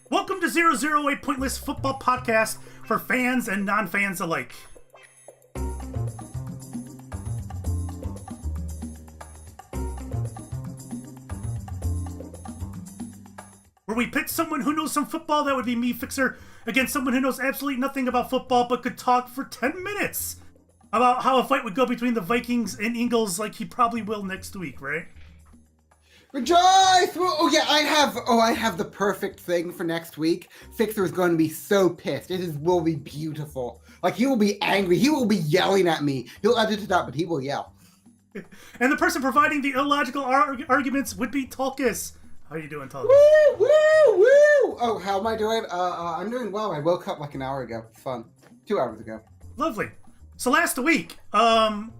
Welcome to 008 Pointless Football Podcast for fans and non-fans alike. Where we pit someone who knows some football, that would be me, Fixxxer, against someone who knows absolutely nothing about football but could talk for 10 minutes about how a fight would go between the Vikings and Eagles like he probably will next week, right? Rejoice! Oh yeah, I have the perfect thing for next week. Fixxxer is going to be so pissed. Will be beautiful. Like, he will be angry. He will be yelling at me. He'll edit it out, but he will yell. And the person providing the illogical arguments would be Tulkas. How are you doing, Tulkas? Woo, woo, woo! Oh, how am I doing? I'm doing well. I woke up like an hour ago. Fun. 2 hours ago. Lovely. So last week,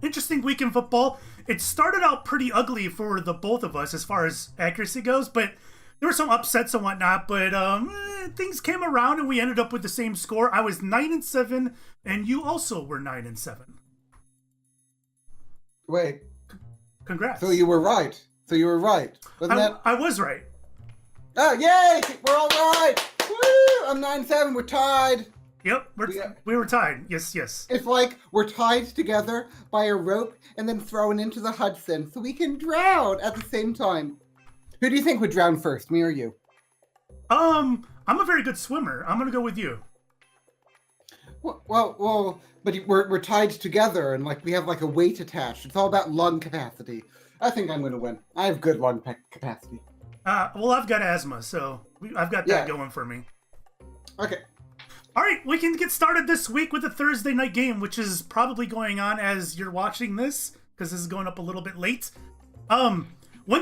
interesting week in football. It started out pretty ugly for the both of us as far as accuracy goes, but there were some upsets and whatnot, but things came around and we ended up with the same score. I was 9-7, and you also were 9-7. Wait. Congrats. So you were right. I was right. Oh, yay! We're all right! Woo! I'm 9-7. We're tied. Yep, we were tied. Yes. It's like we're tied together by a rope and then thrown into the Hudson so we can drown at the same time. Who do you think would drown first, me or you? I'm a very good swimmer. I'm gonna go with you. Well, but we're tied together and like we have like a weight attached. It's all about lung capacity. I think I'm gonna win. I have good lung capacity. Well, I've got asthma, so I've got that going for me. Okay. All right, we can get started this week with the Thursday night game, which is probably going on as you're watching this, because this is going up a little bit late. One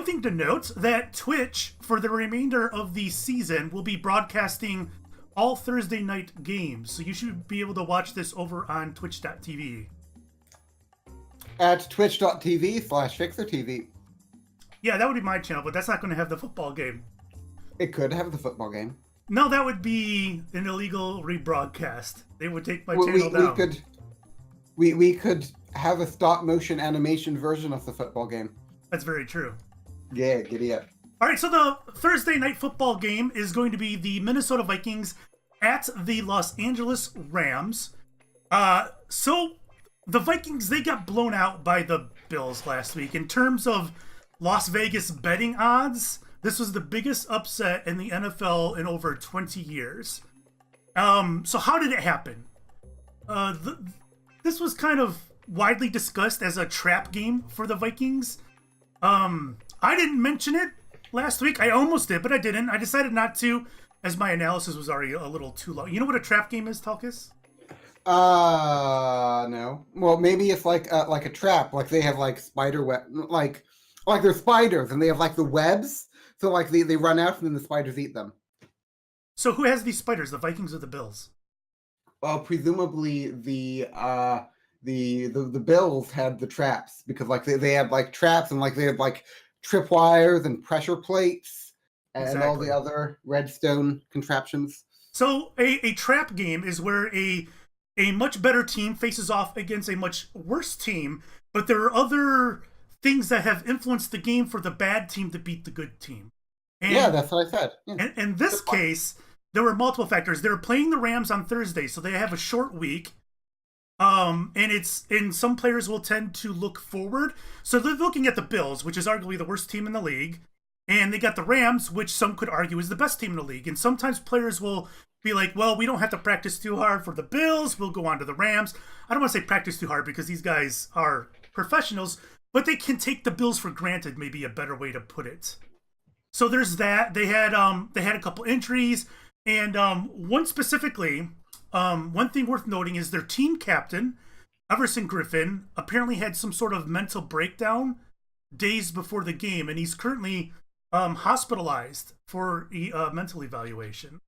thing to note, that Twitch, for the remainder of the season, will be broadcasting all Thursday night games, so you should be able to watch this over on twitch.tv. At twitch.tv/FixxerTV. Yeah, that would be my channel, but that's not going to have the football game. It could have the football game. No, that would be an illegal rebroadcast. They would take my channel down. We could have a stop motion animation version of the football game. That's very true. Yeah, giddy up. All right, so the Thursday night football game is going to be the Minnesota Vikings at the Los Angeles Rams. So the Vikings, they got blown out by the Bills last week. In terms of Las Vegas betting odds, this was the biggest upset in the NFL in over 20 years. So how did it happen? This was kind of widely discussed as a trap game for the Vikings. I didn't mention it last week. I almost did, but I didn't. I decided not to, as my analysis was already a little too long. You know what a trap game is, Tulkas? No. Well, maybe it's like a trap. Like they have like spider web, like they're spiders, and they have like the webs. So like they run out and then the spiders eat them. So who has these spiders, the Vikings or the Bills? Well, presumably the Bills had the traps because like they had like traps and like they had like tripwires and pressure plates and all the other redstone contraptions. So a trap game is where a much better team faces off against a much worse team, but there are other things that have influenced the game for the bad team to beat the good team. And, yeah, that's what I said. Yeah. And in this case, there were multiple factors. They were playing the Rams on Thursday, so they have a short week. And some players will tend to look forward. So they're looking at the Bills, which is arguably the worst team in the league. And they got the Rams, which some could argue is the best team in the league. And sometimes players will be like, well, we don't have to practice too hard for the Bills. We'll go on to the Rams. I don't want to say practice too hard because these guys are professionals, but they can take the Bills for granted, maybe a better way to put it. So there's that. They had a couple injuries, and one specifically, one thing worth noting is their team captain, Everson Griffin, apparently had some sort of mental breakdown days before the game, and he's currently hospitalized for a mental evaluation.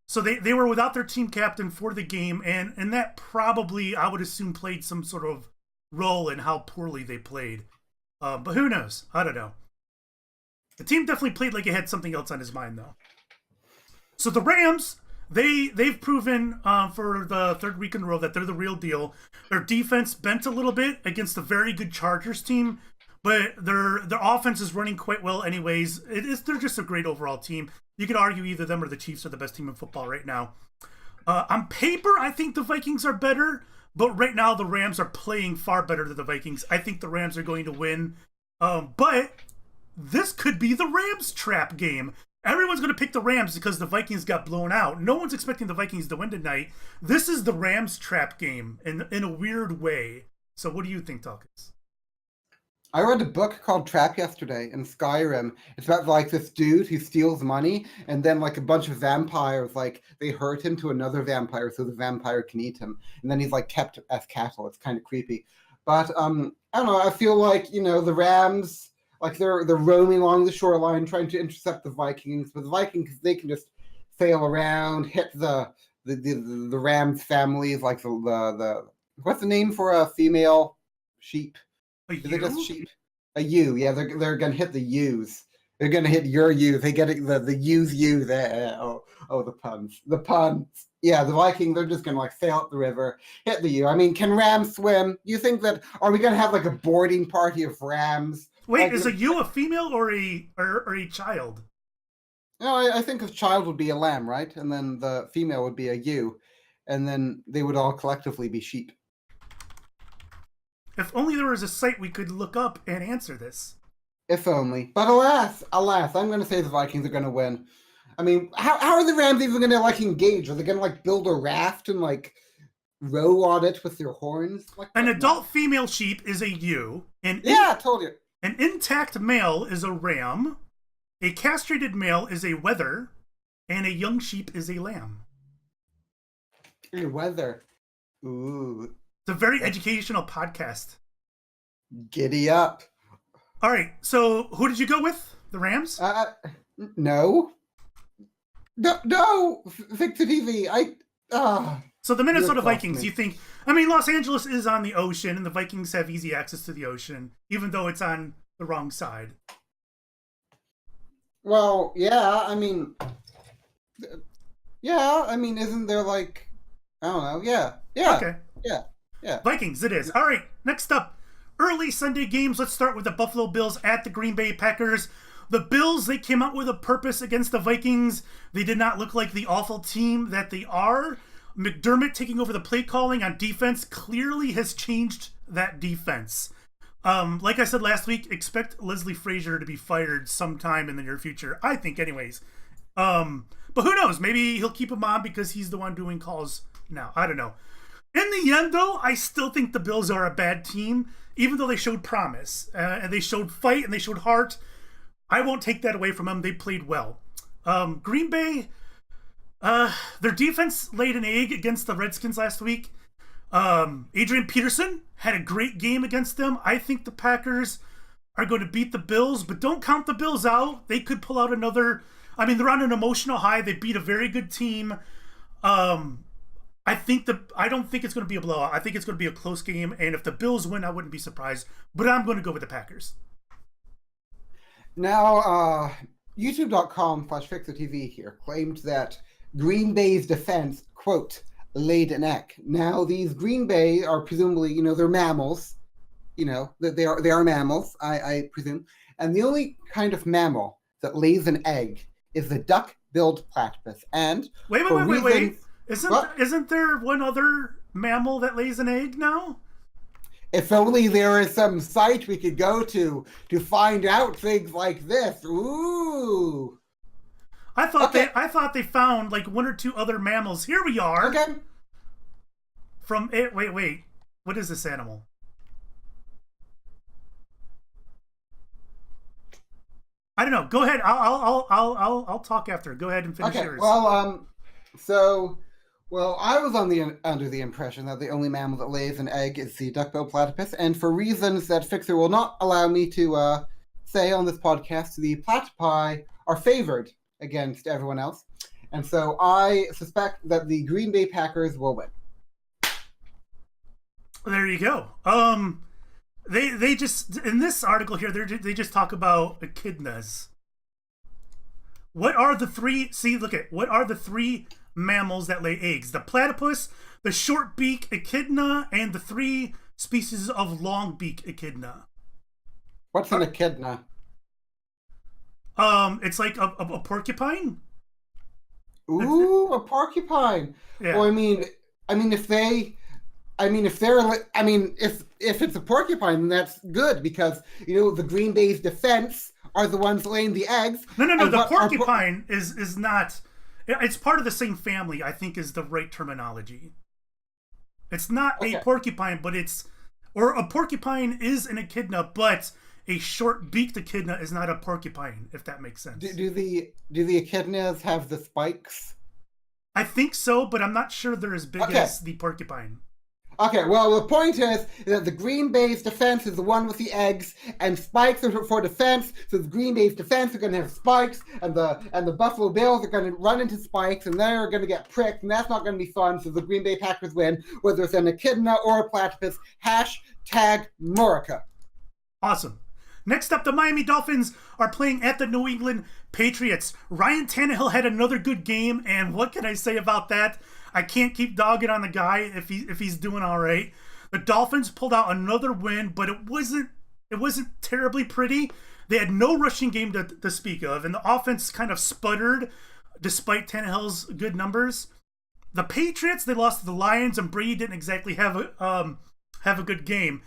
So they were without their team captain for the game, and that probably, I would assume, played some sort of role in how poorly they played. But who knows? I don't know. The team definitely played like it had something else on his mind, though. So the Rams, they've proven for the third week in a row that they're the real deal. Their defense bent a little bit against a very good Chargers team, but their offense is running quite well anyways. They're just a great overall team. You could argue either them or the Chiefs are the best team in football right now. On paper, I think the Vikings are better, but right now the Rams are playing far better than the Vikings. I think the Rams are going to win. But this could be the Rams trap game. Everyone's going to pick the Rams because the Vikings got blown out. No one's expecting the Vikings to win tonight. This is the Rams trap game in a weird way. So what do you think, Tulkas? I read a book called Trap yesterday in Skyrim. It's about like this dude who steals money, and then like a bunch of vampires, like they hurt him to another vampire so the vampire can eat him. And then he's like kept as cattle. It's kind of creepy. But I don't know, I feel like, the Rams, like they're roaming along the shoreline trying to intercept the Vikings, but the Vikings, they can just sail around, hit the Rams families, like the what's the name for a female sheep? A Is it just sheep? A ewe, yeah. They're gonna hit the ewes. They're gonna hit your ewes. They get it, the ewe there. Oh, the puns. The puns. Yeah, the Vikings, they're just gonna like sail up the river, hit the ewe. I mean, can rams swim? You think that are we gonna have like a boarding party of rams? Wait, like, is a ewe a female or a child? No, I think a child would be a lamb, right? And then the female would be a ewe, and then they would all collectively be sheep. If only there was a site we could look up and answer this. If only. But alas, I'm going to say the Vikings are going to win. I mean, how are the Rams even going to like engage? Are they going to like build a raft and like row on it with their horns? Like, an adult female sheep is a ewe. I told you. An intact male is a ram. A castrated male is a wether. And a young sheep is a lamb. A wether. Ooh. It's a very educational podcast. Giddy up. All right, so who did you go with? The Rams? No. No. Fixxxer TV. So the Minnesota Vikings, you think... I mean, Los Angeles is on the ocean, and the Vikings have easy access to the ocean, even though it's on the wrong side. Well, yeah, I mean... isn't there like... I don't know, yeah. Okay. Yeah. Vikings, it is. All right, next up, early Sunday games. Let's start with the Buffalo Bills at the Green Bay Packers. The Bills, they came out with a purpose against the Vikings. They did not look like the awful team that they are. McDermott taking over the play calling on defense clearly has changed that defense. Like I said last week, expect Leslie Frazier to be fired sometime in the near future. I think anyways. But who knows? Maybe he'll keep him on because he's the one doing calls now. I don't know. In the end, though, I still think the Bills are a bad team, even though they showed promise. And they showed fight and they showed heart. I won't take that away from them. They played well. Green Bay, their defense laid an egg against the Redskins last week. Adrian Peterson had a great game against them. I think the Packers are going to beat the Bills, but don't count the Bills out. They could pull out another... I mean, they're on an emotional high. They beat a very good team. I don't think it's going to be a blowout. I think it's going to be a close game, and if the Bills win, I wouldn't be surprised. But I'm going to go with the Packers. Now, YouTube.com/FixxerTV here claimed that Green Bay's defense, quote, laid an egg. Now, these Green Bay are presumably, they're mammals. They are mammals, I presume. And the only kind of mammal that lays an egg is the duck-billed platypus. And wait. Isn't there one other mammal that lays an egg now? If only there is some site we could go to find out things like this. Ooh. I thought they found like one or two other mammals. Here we are. Okay. Wait. What is this animal? I don't know. Go ahead. I'll talk after. Go ahead and finish yours. Well, I was under the impression that the only mammal that lays an egg is the duck-billed platypus, and for reasons that Fixxxer will not allow me to say on this podcast, the platypi are favored against everyone else, and so I suspect that the Green Bay Packers will win. There you go. They just in this article here they just talk about echidnas. What are the three? What are the three mammals that lay eggs? The platypus, the short beak echidna, and the three species of long beak echidna. What's an echidna? It's like a porcupine. Ooh, a porcupine. Yeah. Well, if they, if they're, if it's a porcupine, then that's good because the Green Bay's defense are the ones laying the eggs. No. And The what porcupine is not. It's part of the same family. I think is the right terminology. It's not a porcupine, but or a porcupine is an echidna, but a short-beaked echidna is not a porcupine. If that makes sense. do the echidnas have the spikes? I think so, but I'm not sure they're as big as the porcupine. Okay, well, the point is that the Green Bay's defense is the one with the eggs, and spikes are for defense. So the Green Bay's defense are going to have spikes, and the Buffalo Bills are going to run into spikes, and they're going to get pricked, and that's not going to be fun. So the Green Bay Packers win, whether it's an echidna or a platypus. #Murica. Awesome. Next up, the Miami Dolphins are playing at the New England Patriots. Ryan Tannehill had another good game, and what can I say about that? I can't keep dogging on the guy if he's doing all right. The Dolphins pulled out another win, but it wasn't terribly pretty. They had no rushing game to speak of, and the offense kind of sputtered despite Tannehill's good numbers. The Patriots, they lost to the Lions, and Brady didn't exactly have a good game.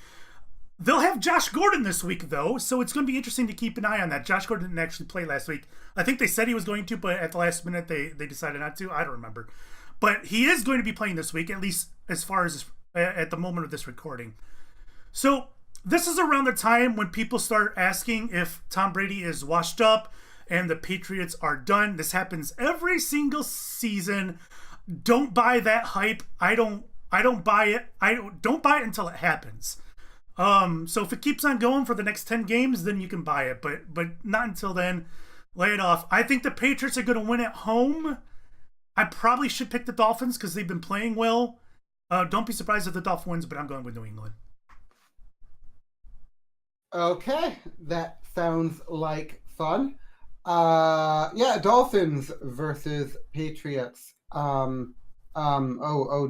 They'll have Josh Gordon this week, though, so it's going to be interesting to keep an eye on that. Josh Gordon didn't actually play last week. I think they said he was going to, but at the last minute they decided not to. I don't remember. But he is going to be playing this week, at least as far as at the moment of this recording. So this is around the time when people start asking if Tom Brady is washed up and the Patriots are done. This happens every single season. Don't buy that hype. I don't buy it. Don't buy it until it happens. So if it keeps on going for the next 10 games, then you can buy it, but not until then. Lay it off. I think the Patriots are going to win at home. I probably should pick the Dolphins because they've been playing well. Don't be surprised if the Dolphins wins, but I'm going with New England. Okay, that sounds like fun. Dolphins versus Patriots. Oh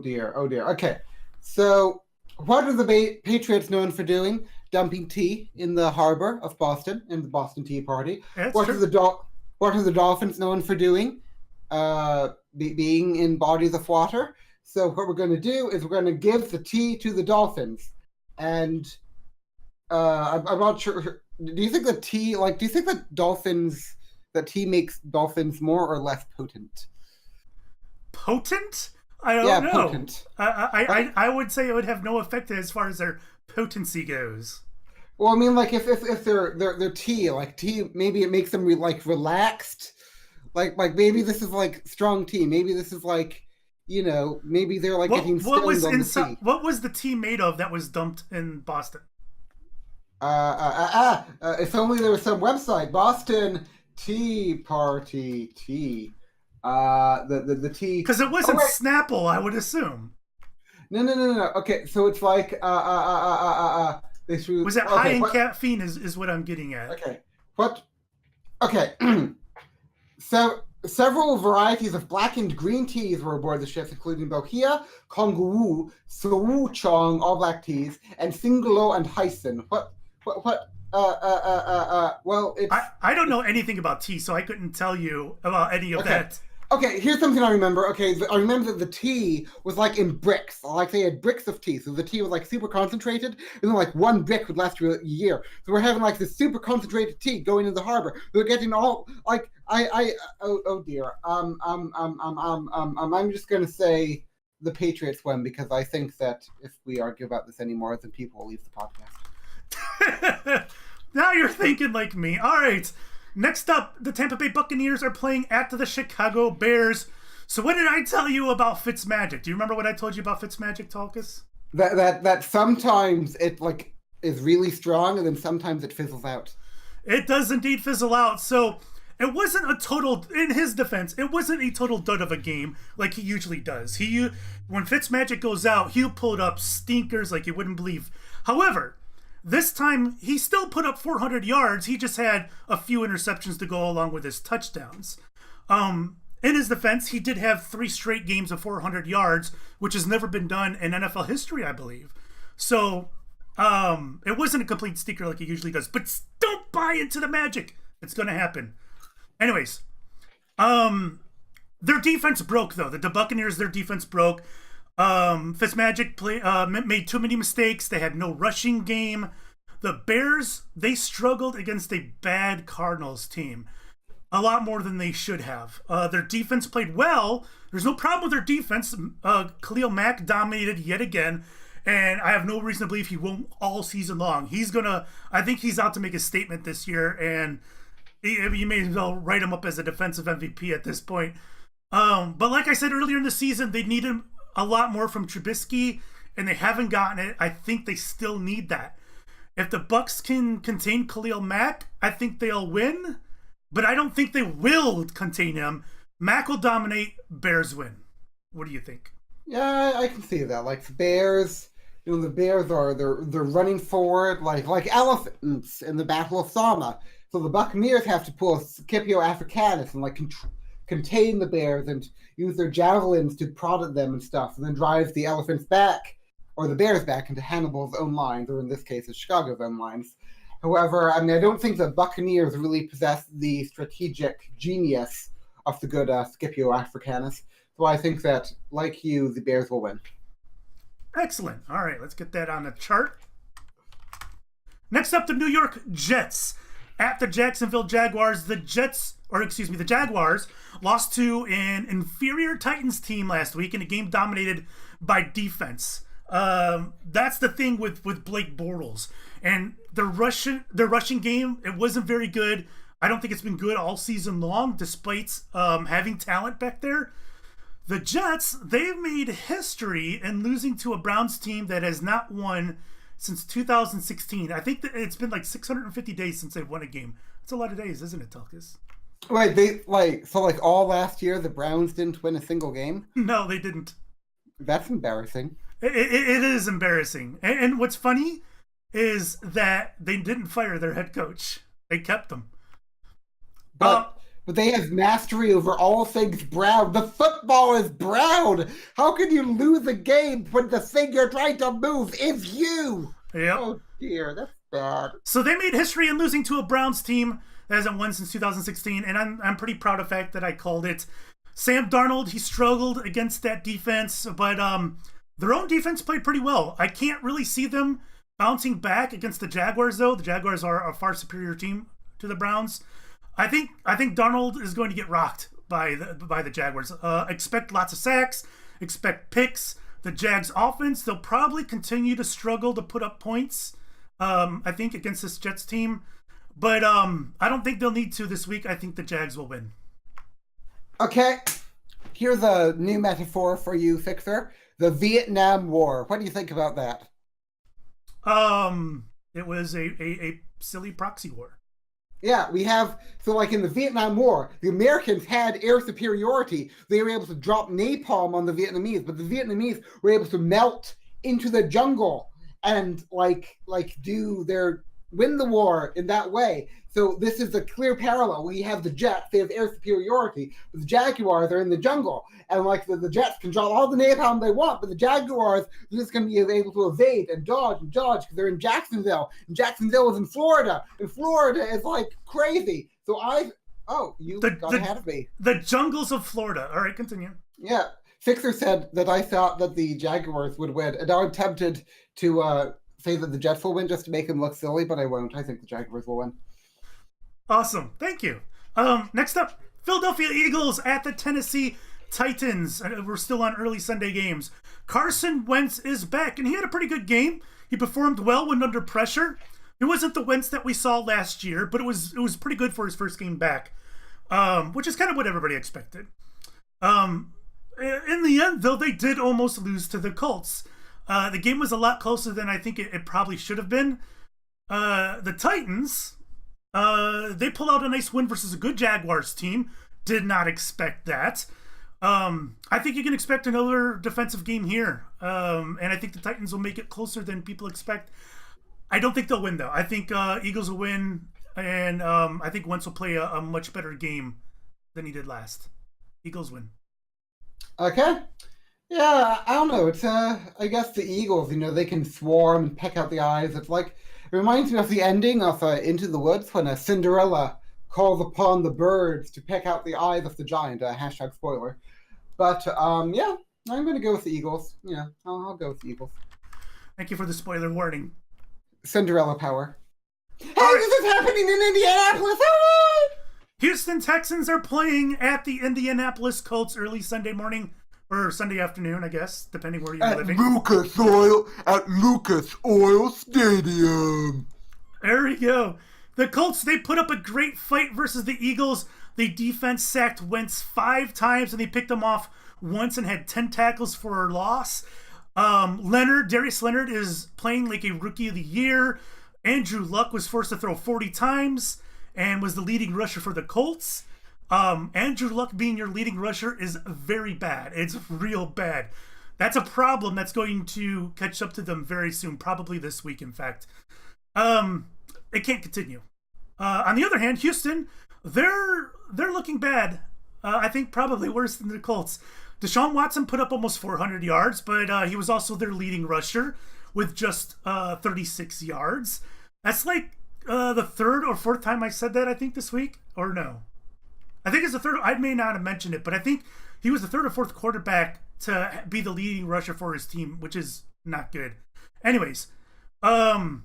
dear. Okay, so what are the Patriots known for doing? Dumping tea in the harbor of Boston in the Boston Tea Party. What are the Dolphins known for doing? Being in bodies of water. So what we're going to do is we're going to give the tea to the Dolphins, and I'm not sure. Do you think the tea, do you think that tea makes dolphins more or less potent? Potent? I don't know. Potent. I would say it would have no effect as far as their potency goes. Well, I mean, if they're tea, maybe it makes them relaxed. Maybe this is strong tea. Maybe this is maybe they're getting stoned on the tea. What was the tea made of that was dumped in Boston? If only there was some website. Boston Tea Party tea. The tea. Because it wasn't Snapple, I would assume. No. Okay, so it's was it high in caffeine is what I'm getting at. Okay. What? Okay. So several varieties of blackened green teas were aboard the ships, including Bohea, Kongwu, Souchong, all black teas, and Singolo and Hyson. Well, I don't know anything about tea, so I couldn't tell you about any of that. Okay, here's something I remember. Okay, I remember that the tea was in bricks. They had bricks of tea. So the tea was super concentrated, and then one brick would last you a year. So we're having this super concentrated tea going into the harbor. We're getting all oh dear. I'm just gonna say the Patriots win because I think that if we argue about this anymore, then people will leave the podcast. Now you're thinking like me. All right. Next up, the Tampa Bay Buccaneers are playing at the Chicago Bears. So what did I tell you about Fitzmagic? Do you remember what I told you about Fitzmagic, Tulkas? That sometimes it is really strong and then sometimes it fizzles out. It does indeed fizzle out. So it wasn't a total, in his defense, it wasn't a total dud of a game like he usually does. When Fitzmagic goes out, he'll pull up stinkers like you wouldn't believe. However, this time, he still put up 400 yards. He just had a few interceptions to go along with his touchdowns. In his defense, he did have 3 straight games of 400 yards, which has never been done in NFL history, I believe. So, It wasn't a complete stinker like it usually does, but don't buy into the magic. It's going to happen. Anyways, their defense broke though. The Buccaneers, their defense broke. Fitzmagic made too many mistakes. They had no rushing game. The Bears, they struggled against a bad Cardinals team. A lot more than they should have. Their defense played well. There's no problem with their defense. Khalil Mack dominated yet again, and I have no reason to believe he won't all season long. I think he's out to make a statement this year, and you may as well write him up as a defensive MVP at this point. But like I said earlier in the season, they needed a lot more from Trubisky, and they haven't gotten it. I think they still need that. If the Bucs can contain Khalil Mack, I think they'll win. But I don't think they will contain him. Mack will dominate. Bears win. What do you think? Yeah, I can see that. Like the Bears, the Bears they're running forward like elephants in the Battle of Selma. So the Buccaneers have to pull a Scipio Africanus and contain the Bears and use their javelins to prod at them and stuff, and then drive the elephants back or the Bears back into Hannibal's own lines, or in this case, Chicago's own lines. However, I don't think the Buccaneers really possess the strategic genius of the good Scipio Africanus. So I think that, like you, the Bears will win. Excellent. All right, let's get that on the chart. Next up, the New York Jets at the Jacksonville Jaguars. The Jaguars lost to an inferior Titans team last week in a game dominated by defense. That's the thing with Blake Bortles. And their rushing game, it wasn't very good. I don't think it's been good all season long, despite having talent back there. The Jets, they've made history in losing to a Browns team that has not won since 2016. I think that it's been like 650 days since they've won a game. That's a lot of days, isn't it, Tulkas? Wait, all last year the Browns didn't win a single game? No, they didn't. That's embarrassing. It is embarrassing. And what's funny is that they didn't fire their head coach. They kept him. But they have mastery over all things brown. The football is brown. How can you lose a game when the thing you're trying to move is you? Yep. Oh dear, that's bad. So they made history in losing to a Browns team that hasn't won since 2016, and I'm pretty proud of the fact that I called it. Sam Darnold, he struggled against that defense, but their own defense played pretty well. I can't really see them bouncing back against the Jaguars, though. The Jaguars are a far superior team to the Browns. I think Darnold is going to get rocked by the Jaguars. Expect lots of sacks. Expect picks. The Jags offense, they'll probably continue to struggle to put up points, I think, against this Jets team. But I don't think they'll need to this week. I think the Jags will win. Okay, here's a new metaphor for you, Fixxxer. The Vietnam War. What do you think about that? It was a silly proxy war. Yeah, we have, in the Vietnam War, the Americans had air superiority. They were able to drop napalm on the Vietnamese, but the Vietnamese were able to melt into the jungle and win the war in that way. So this is a clear parallel. We have the Jets, they have air superiority, but the Jaguars are in the jungle. And the Jets can drop all the napalm they want, but the Jaguars are just going to be able to evade and dodge because they're in Jacksonville. And Jacksonville is in Florida. And Florida is crazy. So you got ahead of me. The jungles of Florida. All right, continue. Yeah. Fixxxer said that I thought that the Jaguars would win. And I'm tempted to say that the Jets will win just to make him look silly, but I won't. I think the Jaguars will win. Awesome. Thank you. Next up, Philadelphia Eagles at the Tennessee Titans. We're still on early Sunday games. Carson Wentz is back, and he had a pretty good game. He performed well when under pressure. It wasn't the Wentz that we saw last year, but it was pretty good for his first game back, which is kind of what everybody expected. In the end, though, they did almost lose to the Colts. The game was a lot closer than I think it probably should have been. The Titans, they pull out a nice win versus a good Jaguars team. Did not expect that. I think you can expect another defensive game here. And I think the Titans will make it closer than people expect. I don't think they'll win, though. I think Eagles will win, and I think Wentz will play a much better game than he did last. Eagles win. Okay. Yeah, I don't know. It's I guess the Eagles, they can swarm and peck out the eyes. It's like it reminds me of the ending of Into the Woods when Cinderella calls upon the birds to peck out the eyes of the giant. Hashtag spoiler. But yeah, I'm gonna go with the Eagles. Yeah, I'll go with the Eagles. Thank you for the spoiler warning. Cinderella power. Hey, All right. this is happening in Indianapolis. Ah! Houston Texans are playing at the Indianapolis Colts early Sunday morning or Sunday afternoon, I guess, depending where you're living. At Lucas Oil Stadium. There we go. The Colts, they put up a great fight versus the Eagles. The defense sacked Wentz 5 times and they picked him off once and had 10 tackles for a loss. Darius Leonard is playing like a rookie of the year. Andrew Luck was forced to throw 40 times and was the leading rusher for the Colts. Andrew Luck being your leading rusher is very bad. It's real bad. That's a problem that's going to catch up to them very soon, probably this week, in fact. It can't continue. On the other hand, Houston, they're looking bad. I think probably worse than the Colts. Deshaun Watson put up almost 400 yards, but he was also their leading rusher with just 36 yards. That's like the third or fourth time I said that, I think, this week. Or no. I think it's the third. I may not have mentioned it, but I think he was the third or fourth quarterback to be the leading rusher for his team, which is not good. Anyways, I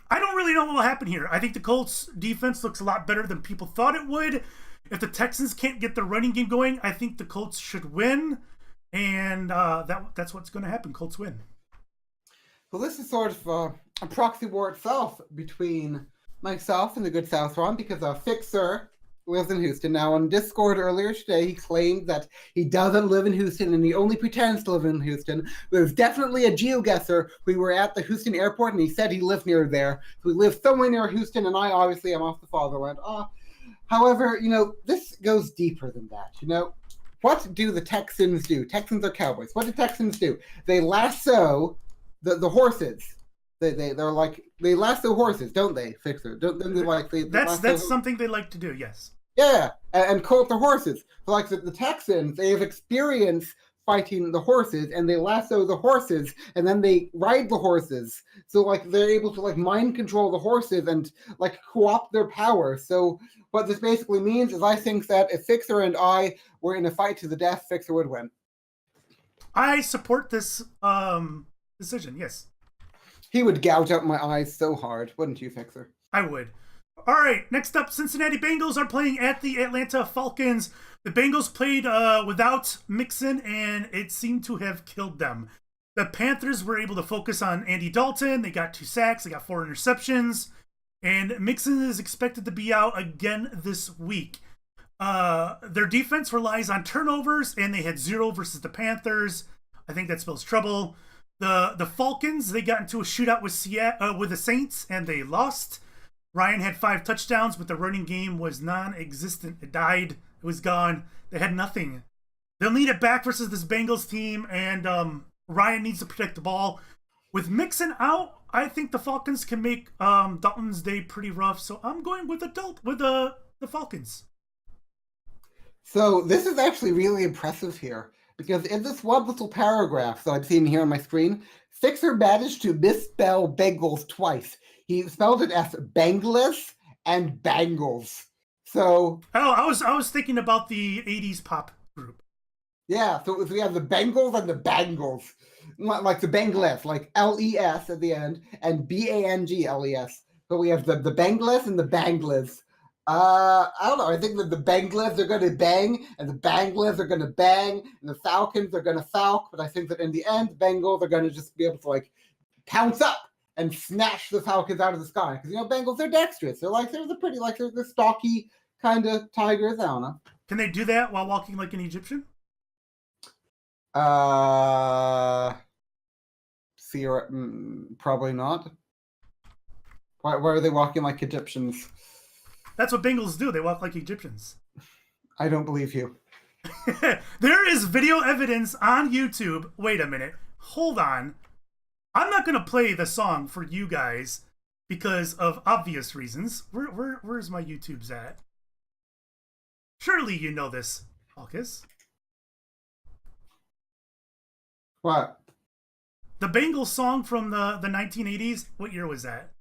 don't really know what will happen here. I think the Colts defense looks a lot better than people thought it would. If the Texans can't get the running game going, I think the Colts should win. And that's what's going to happen. Colts win. Well, this is sort of a proxy war itself between myself and the good South Ron because Fixxxer lives in Houston. Now, on Discord earlier today, he claimed that he doesn't live in Houston and he only pretends to live in Houston. There's definitely a geoguesser. We were at the Houston airport and he said he lived near there. So he lives somewhere near Houston, and I obviously am off the fatherland. However, this goes deeper than that. What do the Texans do? Texans are Cowboys. What do Texans do? They lasso the horses. They're like they lasso horses, don't they, Fixxxer? Don't they like they that's something they like to do, yes. Yeah, and colt the horses. So like the Texans, they have experience fighting the horses, and they lasso the horses, and then they ride the horses. So like they're able to like mind control the horses and like co-opt their power. So what this basically means is I think that if Fixxxer and I were in a fight to the death, Fixxxer would win. I support this decision, yes. He would gouge out my eyes so hard, wouldn't you, Fixxxer? I would. All right, next up, Cincinnati Bengals are playing at the Atlanta Falcons. The Bengals played without Mixon, and it seemed to have killed them. The Panthers were able to focus on Andy Dalton. They got 2 sacks. They got 4 interceptions. And Mixon is expected to be out again this week. Their defense relies on turnovers, and they had 0 versus the Panthers. I think that spells trouble. The Falcons, they got into a shootout with the Saints, and they lost. Ryan had 5 touchdowns, but the running game was non-existent. It died. It was gone. They had nothing. They'll need it back versus this Bengals team, and Ryan needs to protect the ball. With Mixon out, I think the Falcons can make Dalton's day pretty rough, so I'm going with the Falcons. So this is actually really impressive here, because in this one little paragraph that I'm seeing here on my screen, Fixxxer managed to misspell Bengals twice. He spelled it as Bangles and Bangles. So I was thinking about the 80s pop group. Yeah, so we have the Bengals and the Bangles. Like the Bangles, like L-E-S at the end, and B-A-N-G-L-E-S. So we have the Bangles and the Bangles. I don't know. I think that the Bengals are going to bang, and the Bangles are going to bang, and the Falcons are going to falc. But I think that in the end, the Bengals are going to just be able to like pounce up and snatch the Falcons out of the sky. Because Bengals, they're dexterous. They're pretty they're stocky kind of tigers. I don't know. Can they do that while walking like an Egyptian? Probably not. Why are they walking like Egyptians? That's what Bengals do. They walk like Egyptians. I don't believe you. There is video evidence on YouTube. Wait a minute. Hold on. I'm not going to play the song for you guys because of obvious reasons. Where's my YouTube's at? Surely you know this, Tulkas. What? The Bengals song from the 1980s. What year was that?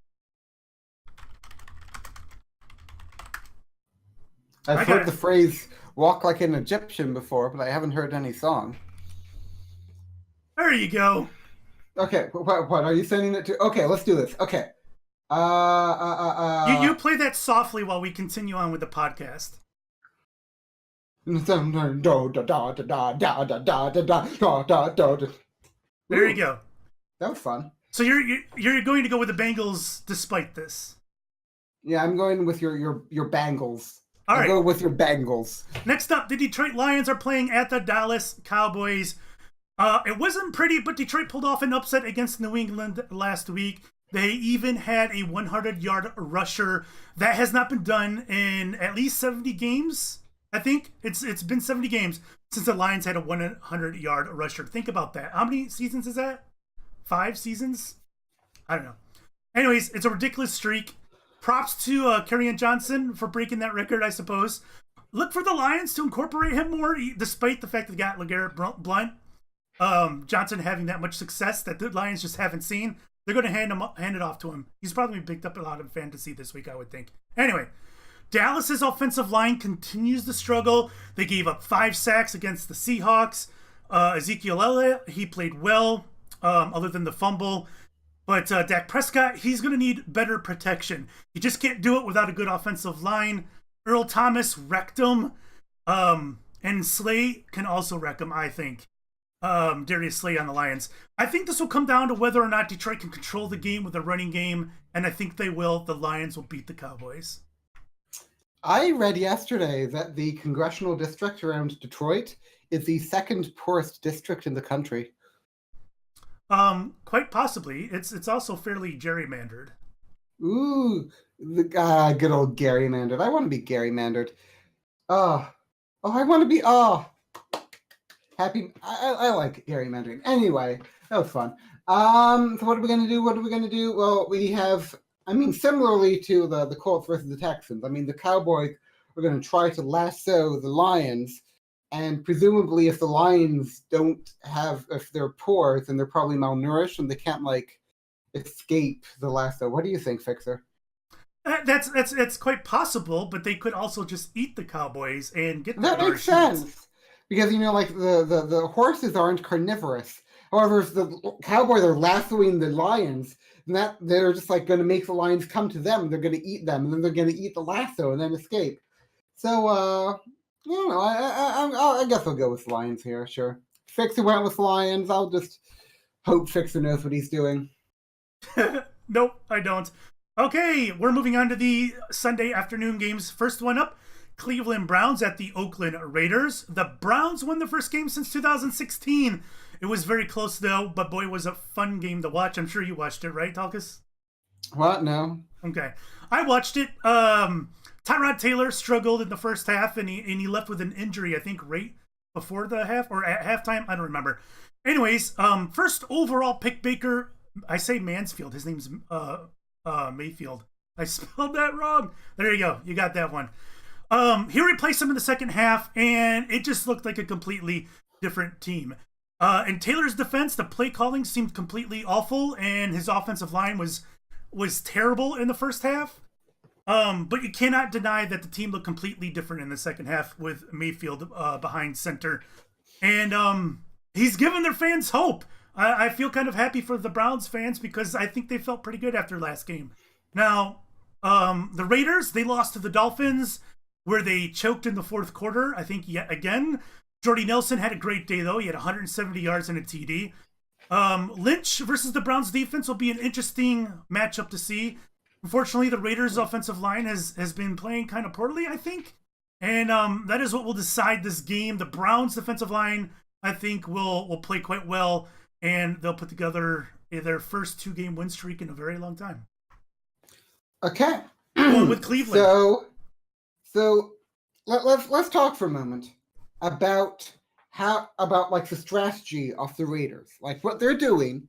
I I've got heard it. the phrase "walk like an Egyptian" before, but I haven't heard any song. There you go. Okay, what are you sending it to? Okay, let's do this. Okay. Uh, uh, You uh, play that softly while we continue on with the podcast. There you Ooh, go. that was fun. So you're going to go with the Bengals despite this. Yeah, I'm going with your Bengals. All I'll right. go with your Bengals. Next up, the Detroit Lions are playing at the Dallas Cowboys. It wasn't pretty, but Detroit pulled off an upset against New England last week. They even had a 100-yard rusher. That has not been done in at least 70 games. I think it's been 70 games since the Lions had a 100-yard rusher. Think about that. How many seasons is that? 5 seasons? I don't know. Anyways, it's a ridiculous streak. Props to Kerryon Johnson for breaking that record, I suppose. Look for the Lions to incorporate him more, despite the fact they got LeGarrette Blount. Johnson having that much success that the Lions just haven't seen. They're going to hand it off to him. He's probably picked up a lot of fantasy this week, I would think. Anyway, Dallas's offensive line continues to struggle. They gave up 5 sacks against the Seahawks. Ezekiel Elliott, he played well, other than the fumble. But Dak Prescott, he's going to need better protection. He just can't do it without a good offensive line. Earl Thomas wrecked him. And Slay can also wreck him, I think. Darius Slay on the Lions. I think this will come down to whether or not Detroit can control the game with a running game, and I think they will. The Lions will beat the Cowboys. I read yesterday that the congressional district around Detroit is the second poorest district in the country. Quite possibly. It's also fairly gerrymandered. Ooh, the good old gerrymandered. I want to be gerrymandered. I want to be happy. I like gerrymandering. Anyway, that was fun. So what are we gonna do? Well, we have. I mean, similarly to the Colts versus the Texans. I mean, the Cowboys are going to try to lasso the Lions, and presumably, if the Lions if they're poor, then they're probably malnourished and they can't escape the lasso. What do you think, Fixxxer? That's quite possible, but they could also just eat the Cowboys and get that makes sense because the horses aren't carnivorous. However, if the Cowboys are lassoing the Lions, that they're just going to make the Lions come to them. They're going to eat them, and then they're going to eat the lasso and then escape. So, I don't know. I guess I'll go with Lions here. Sure. Fixxxer went with Lions. I'll just hope Fixxxer knows what he's doing. Nope, I don't. Okay, we're moving on to the Sunday afternoon games. First one up, Cleveland Browns at the Oakland Raiders. The Browns won the first game since 2016. It was very close, though, but boy, was a fun game to watch. I'm sure you watched it, right, Tulkas? What? No. Okay. I watched it. Tyrod Taylor struggled in the first half, and he left with an injury, I think, right before the half or at halftime. I don't remember. Anyways, first overall pick Baker. I say Mansfield. His name's Mayfield. I spelled that wrong. There you go. You got that one. He replaced him in the second half, and it just looked like a completely different team. In Taylor's defense, the play calling seemed completely awful, and his offensive line was terrible in the first half. But you cannot deny that the team looked completely different in the second half with Mayfield behind center. And he's given their fans hope. I feel kind of happy for the Browns fans because I think they felt pretty good after last game. Now, the Raiders, they lost to the Dolphins where they choked in the fourth quarter, I think yet again. Jordy Nelson had a great day, though. He had 170 yards and a TD. Lynch versus the Browns defense will be an interesting matchup to see. Unfortunately, the Raiders' offensive line has been playing kind of poorly, I think. And that is what will decide this game. The Browns' defensive line, I think, will play quite well, and they'll put together their first 2-game win streak in a very long time. Okay. With Cleveland. So let's talk for a moment about the strategy of the Raiders. Like what they're doing,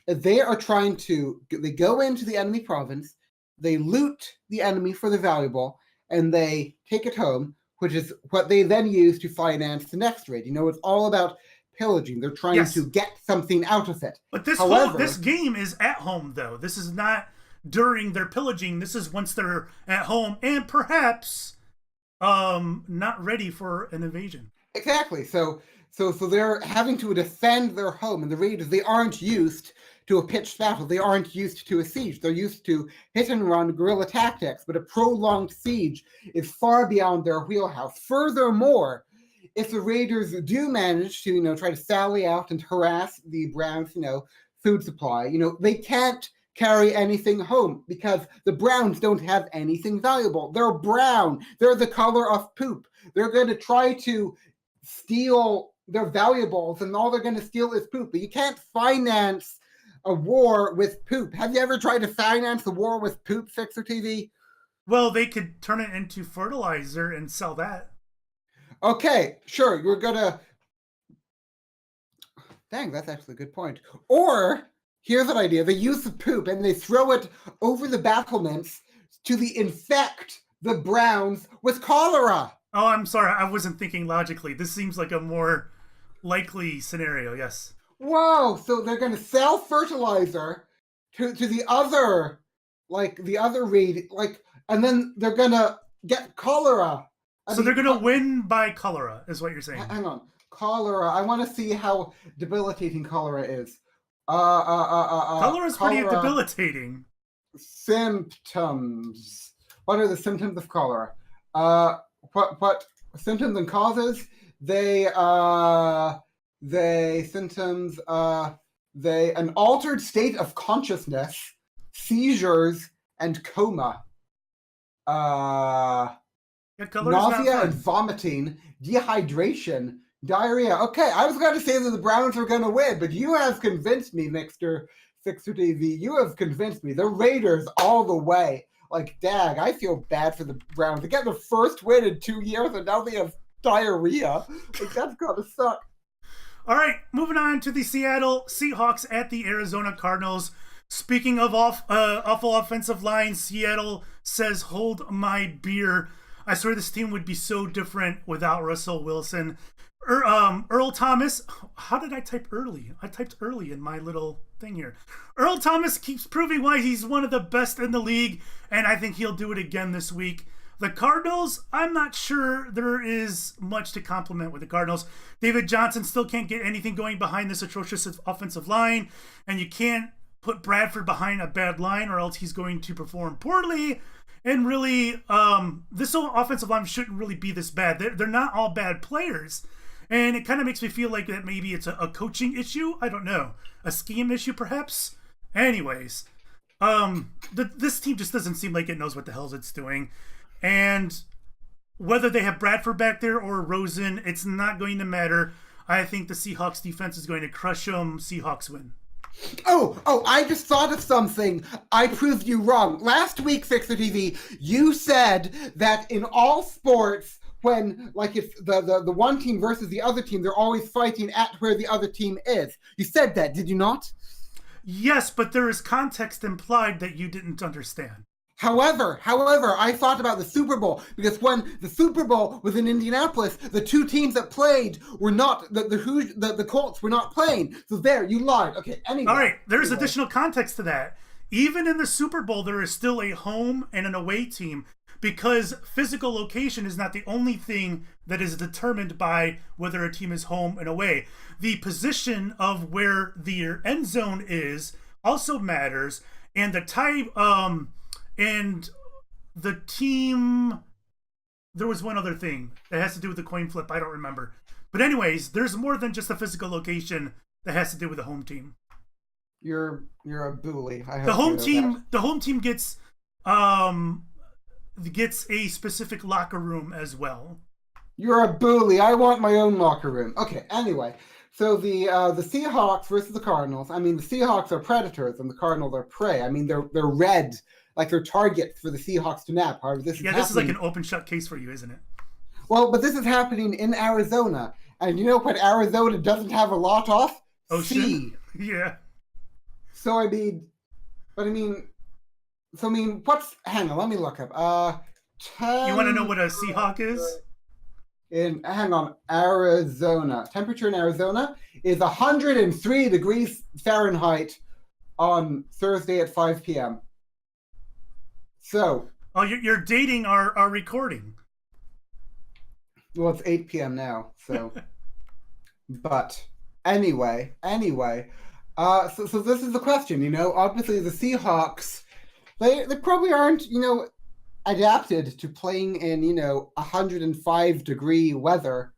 they are trying to they go into the enemy province, they loot the enemy for the valuable, and they take it home, which is what they then use to finance the next raid. It's all about pillaging. They're trying to get something out of it. But this game is at home, though. This is not during their pillaging. This is once they're at home and perhaps not ready for an invasion. Exactly. So they're having to defend their home, and the raiders, they aren't used to a pitched battle. They aren't used to a siege. They're used to hit and run guerrilla tactics, but a prolonged siege is far beyond their wheelhouse. Furthermore, if the raiders do manage to, try to sally out and harass the Browns, food supply, they can't carry anything home because the Browns don't have anything valuable. They're brown. They're the color of poop. They're going to try to steal their valuables, and all they're going to steal is poop. But you can't finance a war with poop. Have you ever tried to finance a war with poop, Fixxxer TV? Well, they could turn it into fertilizer and sell that. Okay, sure. You're going to... Dang, that's actually a good point. Or, here's an idea. They use the poop and they throw it over the battlements to infect the Browns with cholera. Oh, I'm sorry. I wasn't thinking logically. This seems like a more likely scenario, yes. Whoa, so they're going to sell fertilizer to the other, raid, and then they're going to get cholera. So they're going to win by cholera, is what you're saying. Hang on. Cholera. I want to see how debilitating cholera is. Cholera is pretty debilitating. Symptoms. What are the symptoms of cholera? What symptoms and causes? An altered state of consciousness, seizures, and coma. Nausea and vomiting, dehydration, diarrhea. Okay, I was going to say that the Browns are going to win, but you have convinced me, Mr. Fixxxer TV. You have convinced me. The Raiders all the way. Dag, I feel bad for the Browns. They get their first win in 2 years, and now they have diarrhea. That's got to suck. All right, moving on to the Seattle Seahawks at the Arizona Cardinals. Speaking of awful offensive line, Seattle says, "Hold my beer." I swear this team would be so different without Russell Wilson. Earl Thomas. How did I type early? I typed early in my little thing here. Earl Thomas keeps proving why he's one of the best in the league, and I think he'll do it again this week. The Cardinals, I'm not sure there is much to compliment with the Cardinals. David Johnson still can't get anything going behind this atrocious offensive line, and you can't put Bradford behind a bad line or else he's going to perform poorly. And really, this offensive line shouldn't really be this bad. They're not all bad players. And it kind of makes me feel like that maybe it's a coaching issue. I don't know. A scheme issue, perhaps? Anyways, this team just doesn't seem like it knows what the hell it's doing. And whether they have Bradford back there or Rosen, it's not going to matter. I think the Seahawks defense is going to crush them. Seahawks win. Oh, I just thought of something. I proved you wrong. Last week, Fixxxer TV, you said that in all sports, when, if the one team versus the other team, they're always fighting at where the other team is. You said that, did you not? Yes, but there is context implied that you didn't understand. However, I thought about the Super Bowl, because when the Super Bowl was in Indianapolis, the two teams that played were not, the Colts were not playing. So there, you lied. Okay, anyway. All right, there's additional context to that. Even in the Super Bowl, there is still a home and an away team, because physical location is not the only thing that is determined by whether a team is home and away. The position of where the end zone is also matters, and the type, and the team, there was one other thing that has to do with the coin flip. I don't remember. But anyways, there's more than just the physical location that has to do with the home team. You're a bully. The home team gets a specific locker room as well. You're a bully. I want my own locker room. Okay, anyway. So the Seahawks versus the Cardinals. I mean, the Seahawks are predators and the Cardinals are prey. I mean, they're red. They're targets for the Seahawks to nap. However, this is like an open shut case for you, isn't it? Well, but this is happening in Arizona, and you know what Arizona doesn't have a lot of? Sea. Yeah. So I mean, what's? Hang on, let me look up. You want to know what a Seahawk is? hang on, Arizona. Temperature in Arizona is 103 degrees Fahrenheit on Thursday at 5 p.m. So, Oh, you're dating our recording. well, it's 8 p.m. now, so. But anyway, so this is the question, obviously the Seahawks, they probably aren't, adapted to playing in, 105-degree weather,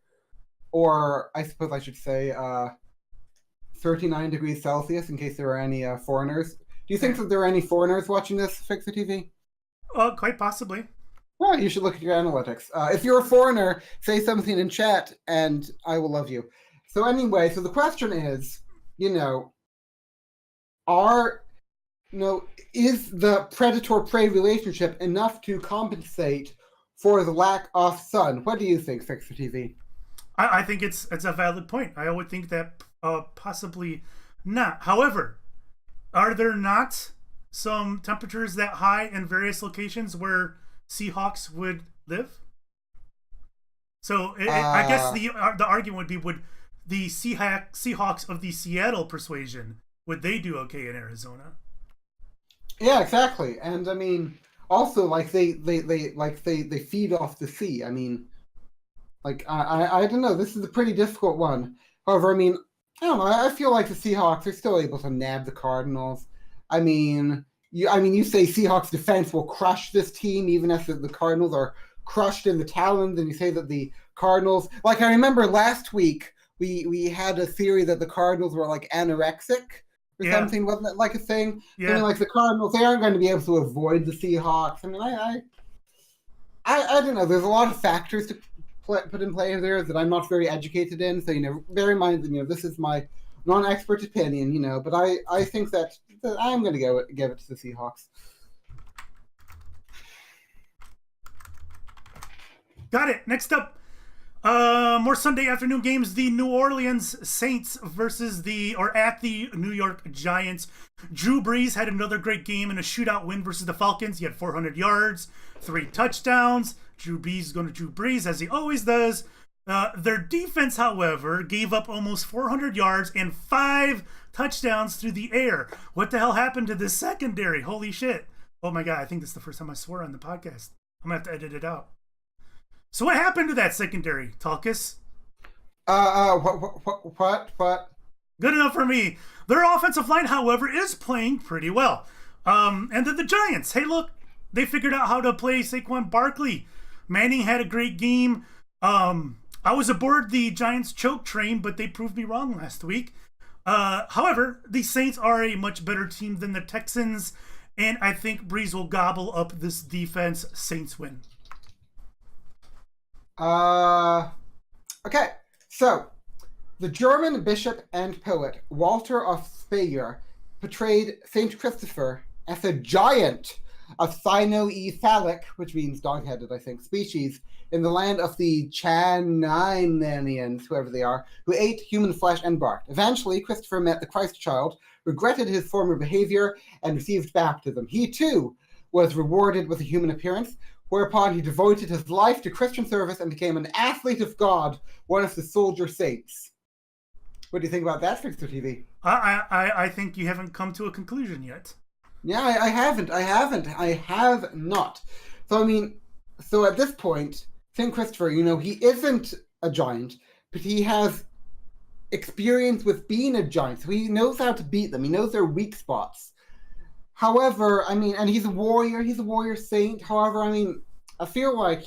or I suppose I should say 39 degrees Celsius in case there are any foreigners. Do you think that there are any foreigners watching this Fixxxer TV? Quite possibly. Well, you should look at your analytics. If you're a foreigner, say something in chat and I will love you. So anyway, so the question is, is the predator-prey relationship enough to compensate for the lack of sun? What do you think, Fixxxer TV? I think it's a valid point. I would think that possibly not. However, are there not some temperatures that high in various locations where Seahawks would live? So I guess the argument would be, would the Seahawks of the Seattle persuasion, would they do okay in Arizona? Yeah, exactly. And I mean, also like they feed off the sea. I mean, like I don't know. This is a pretty difficult one. However, I mean, I don't know. I feel like the Seahawks are still able to nab the Cardinals. I mean, you say Seahawks defense will crush this team, even if the Cardinals are crushed in the talons, and you say that the Cardinals, like I remember last week, we had a theory that the Cardinals were like anorexic or something, wasn't it like a thing? Yeah. I mean, like the Cardinals, they aren't going to be able to avoid the Seahawks. I mean, I don't know. There's a lot of factors to put in play there that I'm not very educated in. So bear in mind that this is my non-expert opinion. But I think that I'm going to give it to the Seahawks. Got it. Next up, more Sunday afternoon games. The New Orleans Saints at the New York Giants. Drew Brees had another great game in a shootout win versus the Falcons. He had 400 yards, 3 touchdowns. Drew Brees is going to Drew Brees, as he always does. Their defense, however, gave up almost 400 yards and 5 touchdowns through the air. What the hell happened to this secondary? Holy shit. Oh my God, I think this is the first time I swore on the podcast. I'm going to have to edit it out. So what happened to that secondary, Tulkas? What? Good enough for me. Their offensive line, however, is playing pretty well. And then the Giants. Hey, look, they figured out how to play Saquon Barkley. Manning had a great game. I was aboard the Giants choke train, but they proved me wrong last week. However, the Saints are a much better team than the Texans, and I think Brees will gobble up this defense. Saints win. Okay, so the German bishop and poet Walter of Speyer portrayed Saint Christopher as a giant of cynocephalic, which means dog-headed, I think, species in the land of the Chananians, whoever they are, who ate human flesh and barked. Eventually, Christopher met the Christ child, regretted his former behavior, and received baptism. He, too, was rewarded with a human appearance, whereupon he devoted his life to Christian service and became an athlete of God, one of the soldier saints. What do you think about that, Fixxxer TV? I think you haven't come to a conclusion yet. Yeah, I haven't. I have not. So, I mean, so at this point, St. Christopher, he isn't a giant, but he has experience with being a giant, so he knows how to beat them. He knows their weak spots. However, I mean, and he's a warrior saint. However, I mean, I feel like,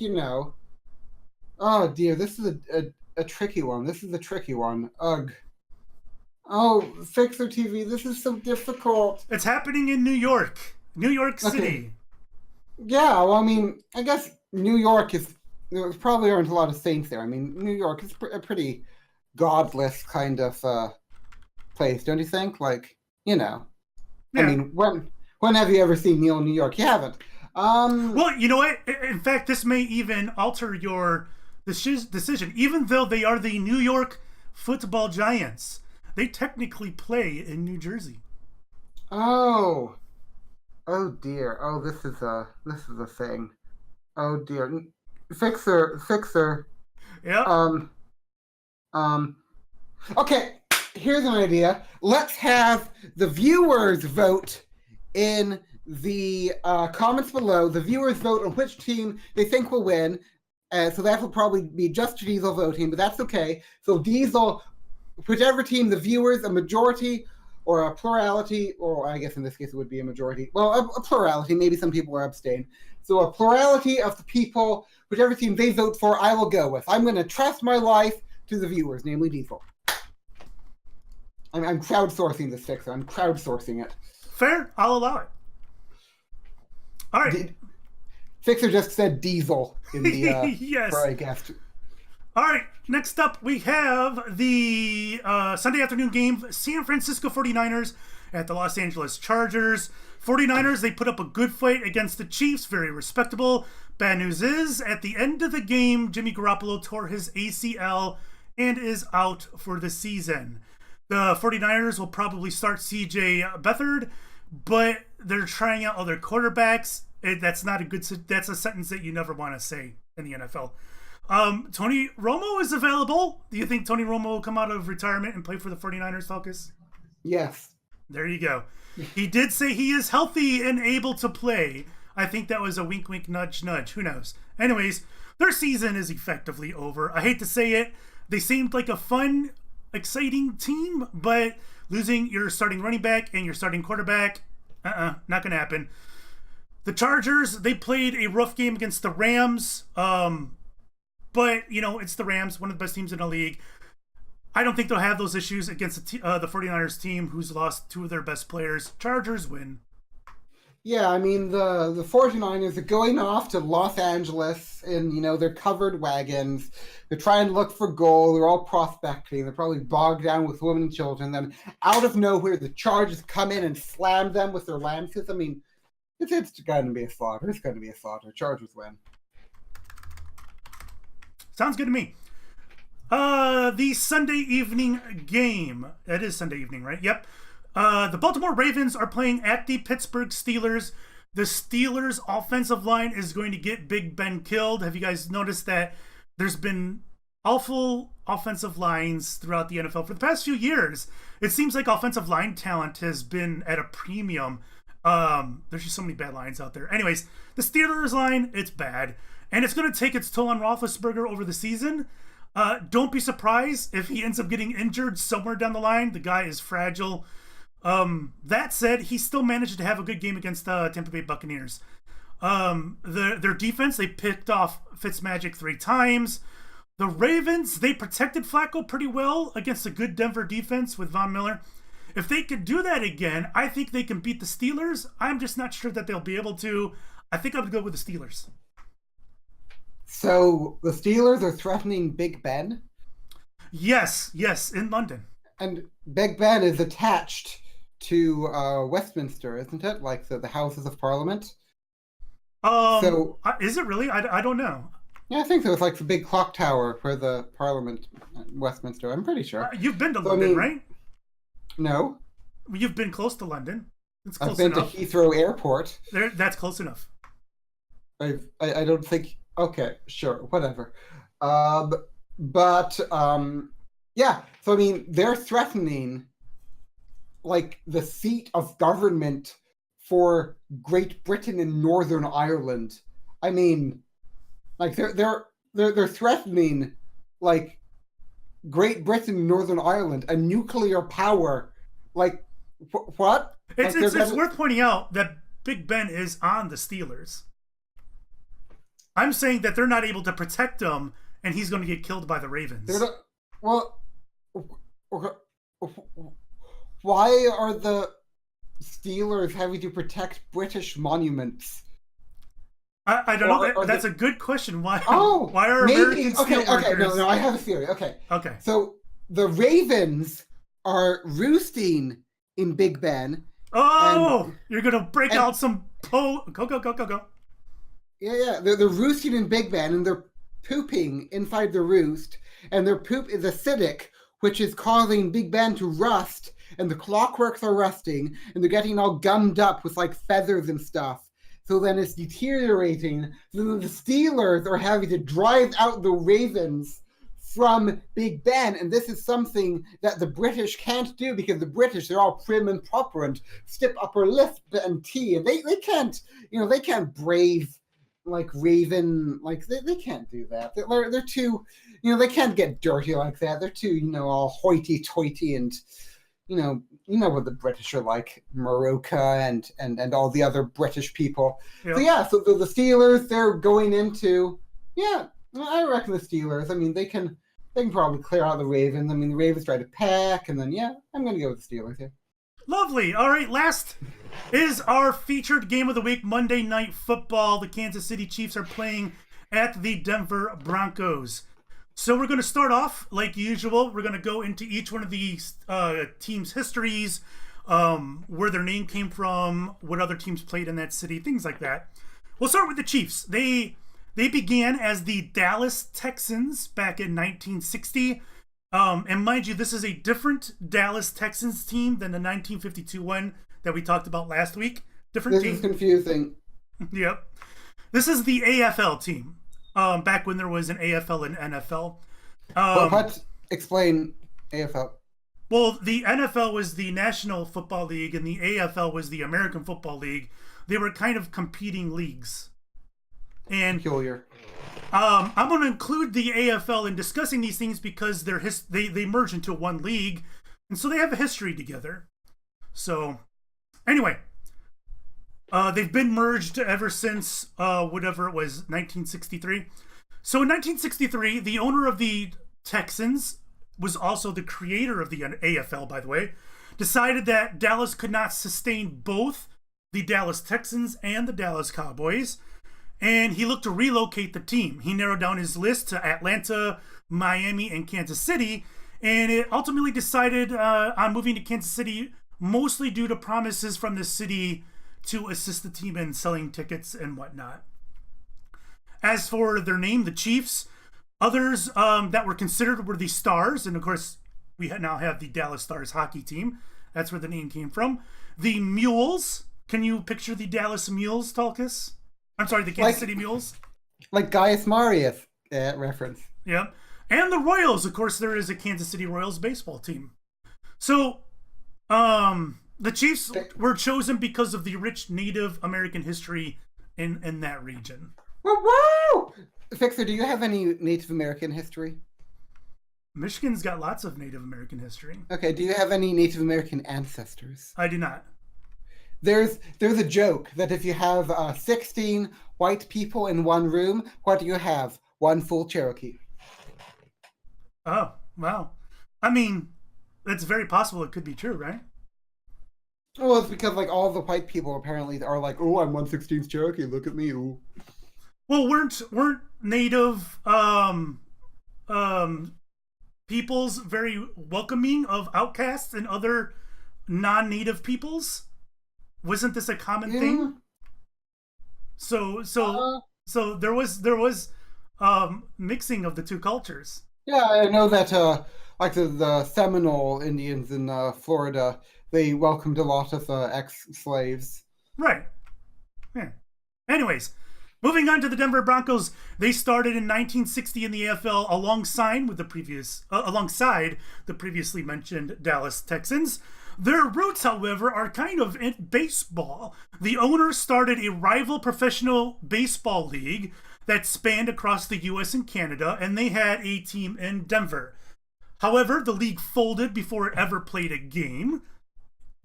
oh dear, this is a tricky one. This is a tricky one. Ugh. Oh, Fixxxer TV, this is so difficult. It's happening in New York City. Okay. Yeah, well, I mean, I guess New York there probably aren't a lot of saints there. I mean, New York is a pretty godless kind of place, don't you think? Like, Yeah. I mean, when have you ever seen Neil in New York? You haven't. Well, you know what? In fact, this may even alter your decision. Even though they are the New York Football Giants, they technically play in New Jersey. Oh dear. Oh, this is a thing. Oh dear. Fixxxer. Yep. Okay, here's an idea. Let's have the viewers vote in the comments below. The viewers vote on which team they think will win. So that will probably be just Diesel voting, but that's okay. So Diesel, whichever team, the viewers, a majority or a plurality, or I guess in this case it would be a majority. Well, a plurality. Maybe some people are abstain. So a plurality of the people, whichever team they vote for, I will go with. I'm going to trust my life to the viewers, namely Diesel. I'm crowdsourcing this Fixxxer. I'm crowdsourcing it. Fair. I'll allow it. All right. Fixxxer just said Diesel in the yes. broadcast. All right. Next up, we have the Sunday afternoon game, San Francisco 49ers at the Los Angeles Chargers. 49ers, they put up a good fight against the Chiefs. Very respectable. Bad news is, at the end of the game, Jimmy Garoppolo tore his ACL and is out for the season. The 49ers will probably start CJ Beathard, but they're trying out other quarterbacks. That's not a good. That's a sentence that you never want to say in the NFL. Tony Romo is available. Do you think Tony Romo will come out of retirement and play for the 49ers, Tulkas? Yes. There you go. He did say he is healthy and able to play. I think that was a wink, wink, nudge, nudge. Who knows? Anyways, their season is effectively over. I hate to say it. They seemed like a fun, exciting team, but losing your starting running back and your starting quarterback, not going to happen. The Chargers, they played a rough game against the Rams, but, it's the Rams, one of the best teams in the league. I don't think they'll have those issues against the 49ers team who's lost two of their best players. Chargers win. Yeah, I mean, the 49ers are going off to Los Angeles in, their covered wagons. They're trying to look for gold. They're all prospecting. They're probably bogged down with women and children. Then out of nowhere, the Chargers come in and slam them with their lances. I mean, it's going to be a slaughter. It's going to be a slaughter. Chargers win. Sounds good to me. The Sunday evening game. It is Sunday evening, right? Yep. The Baltimore Ravens are playing at the Pittsburgh Steelers. The Steelers' offensive line is going to get Big Ben killed. Have you guys noticed that there's been awful offensive lines throughout the NFL for the past few years? It seems like offensive line talent has been at a premium. There's just so many bad lines out there. Anyways, the Steelers line, it's bad. And it's going to take its toll on Roethlisberger over the season. Don't be surprised if he ends up getting injured somewhere down the line. The guy is fragile. That said, he still managed to have a good game against the Tampa Bay Buccaneers. Their defense, they picked off Fitzmagic 3 times. The Ravens, they protected Flacco pretty well against a good Denver defense with Von Miller. If they could do that again, I think they can beat the Steelers. I'm just not sure that they'll be able to. I think I would go with the Steelers. So the Steelers are threatening Big Ben? Yes, in London. And Big Ben is attached to Westminster, isn't it? Like the Houses of Parliament? So is it really? I don't know. Yeah, I think so. It's like the big clock tower for the Parliament Westminster. I'm pretty sure. You've been to London, right? No. You've been close to London. It's close I've been enough. to Heathrow Airport. That's close enough. I don't think... Okay, sure, whatever. Yeah, so I mean, they're threatening, like, the seat of government for Great Britain and Northern Ireland. I mean, like, they're threatening, like, Great Britain and Northern Ireland, a nuclear power. Like, what? It's worth pointing out that Big Ben is on the Steelers. I'm saying that they're not able to protect him, and he's going to get killed by the Ravens. Why are the Steelers having to protect British monuments? I don't know. That's a good question. Why? Oh, why are American steelworkers? Okay. No, I have a theory. Okay. So the Ravens are roosting in Big Ben. Oh, you're gonna break out some Go. Yeah. They're roosting in Big Ben, and they're pooping inside the roost, and their poop is acidic, which is causing Big Ben to rust, and the clockworks are rusting, and they're getting all gummed up with like feathers and stuff. So then it's deteriorating. So then the Steelers are having to drive out the Ravens from Big Ben, and this is something that the British can't do because the British, they're all prim and proper and stip upper lip and tea, and they can't, they can't brave like Raven, like they can't do that. They're too, they can't get dirty like that. They're too, all hoity-toity and, what the British are like, Maroka and all the other British people. Yep. So the Steelers, they're going into, I reckon the Steelers. I mean, they can probably clear out the Ravens. I mean, the Ravens try to pack, and then I'm going to go with the Steelers here. Lovely. All right, last is our featured game of the week, Monday Night Football. The Kansas City Chiefs are playing at the Denver Broncos. So we're going to start off like usual. We're going to go into each one of these teams' histories, where their name came from, what other teams played in that city, things like that. We'll start with the Chiefs. They began as the Dallas Texans back in 1960. And mind you, this is a different Dallas Texans team than the 1952 one that we talked about last week. Different team. This is confusing. Yep. This is the AFL team. Back when there was an AFL and NFL. What? Explain AFL. Well, the NFL was the National Football League and the AFL was the American Football League. They were kind of competing leagues. And peculiar. I'm going to include the AFL in discussing these things because they merge into one league, and so they have a history together. So, anyway, they've been merged ever since whatever it was, 1963. So in 1963, the owner of the Texans was also the creator of the AFL, by the way, decided that Dallas could not sustain both the Dallas Texans and the Dallas Cowboys. And he looked to relocate the team. He narrowed down his list to Atlanta, Miami, and Kansas City. And it ultimately decided on moving to Kansas City, mostly due to promises from the city to assist the team in selling tickets and whatnot. As for their name, the Chiefs, others that were considered were the Stars. And of course, we now have the Dallas Stars hockey team. That's where the name came from. The Mules. Can you picture the Dallas Mules, Tulkas? I'm sorry, the Kansas City Mules. Like Gaius Marius reference. Yeah. And the Royals, of course, there is a Kansas City Royals baseball team. So, the Chiefs were chosen because of the rich Native American history in that region. Woo! Fixxxer, do you have any Native American history? Michigan's got lots of Native American history. Okay, do you have any Native American ancestors? I do not. There's a joke that if you have 16 white people in one room, what do you have? One full Cherokee. Oh, wow. I mean, it's very possible it could be true, right? Well, it's because like all the white people apparently are like, oh, I'm 1/16 Cherokee. Look at me, ooh. Well, weren't Native peoples very welcoming of outcasts and other non-Native peoples? Wasn't this a common thing? So there was mixing of the two cultures. Yeah, I know that like the Seminole Indians in Florida, they welcomed a lot of ex-slaves. Right. Yeah. Anyways, moving on to the Denver Broncos, they started in 1960 in the AFL alongside the previously mentioned Dallas Texans. Their roots, however, are kind of in baseball. The owners started a rival professional baseball league that spanned across the U.S. and Canada, and they had a team in Denver. However, the league folded before it ever played a game,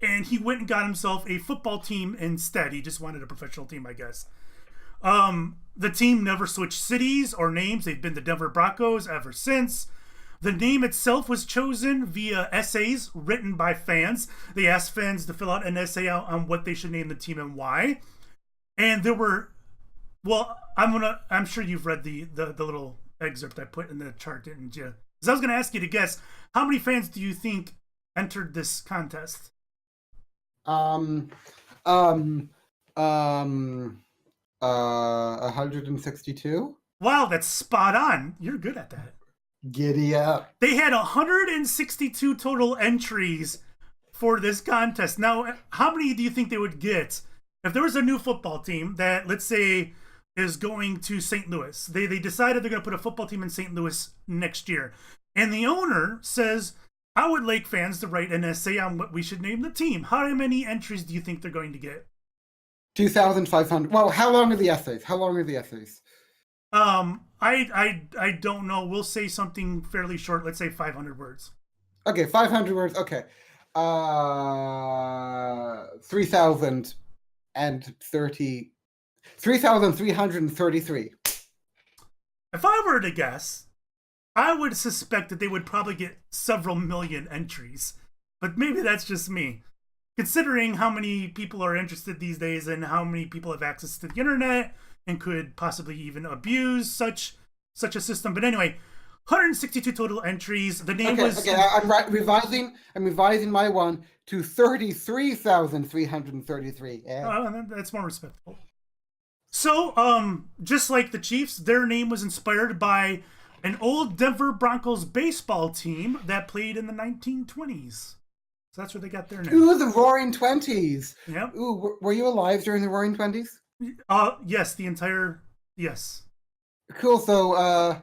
and he went and got himself a football team instead. He just wanted a professional team, I guess. The team never switched cities or names. They've been the Denver Broncos ever since. The name itself was chosen via essays written by fans. They asked fans to fill out an essay on what they should name the team and why. And there were, well, I'm sure you've read the little excerpt I put in the chart, didn't you? Because I was going to ask you to guess, how many fans do you think entered this contest? 162. Wow, that's spot on. You're good at that. Giddy up. They had 162 total entries for this contest. Now, how many do you think they would get if there was a new football team that, let's say, is going to St. Louis. They decided they're going to put a football team in St. Louis next year. And the owner says, I would like fans to write an essay on what we should name the team. How many entries do you think they're going to get? 2,500. Well, how long are the essays? I don't know. We'll say something fairly short. Let's say 500 words. Okay, 500 words. Okay. 3,333. If I were to guess, I would suspect that they would probably get several million entries. But maybe that's just me. Considering how many people are interested these days and how many people have access to the internet and could possibly even abuse such a system. But anyway, 162 total entries. The name was... Okay, I'm revising my one to 33,333. Yeah. That's more respectful. So, just like the Chiefs, their name was inspired by an old Denver Broncos baseball team that played in the 1920s. So that's where they got their name. Ooh, the Roaring Twenties. Yep. Ooh, were you alive during the Roaring Twenties? Yes, yes. Cool. So,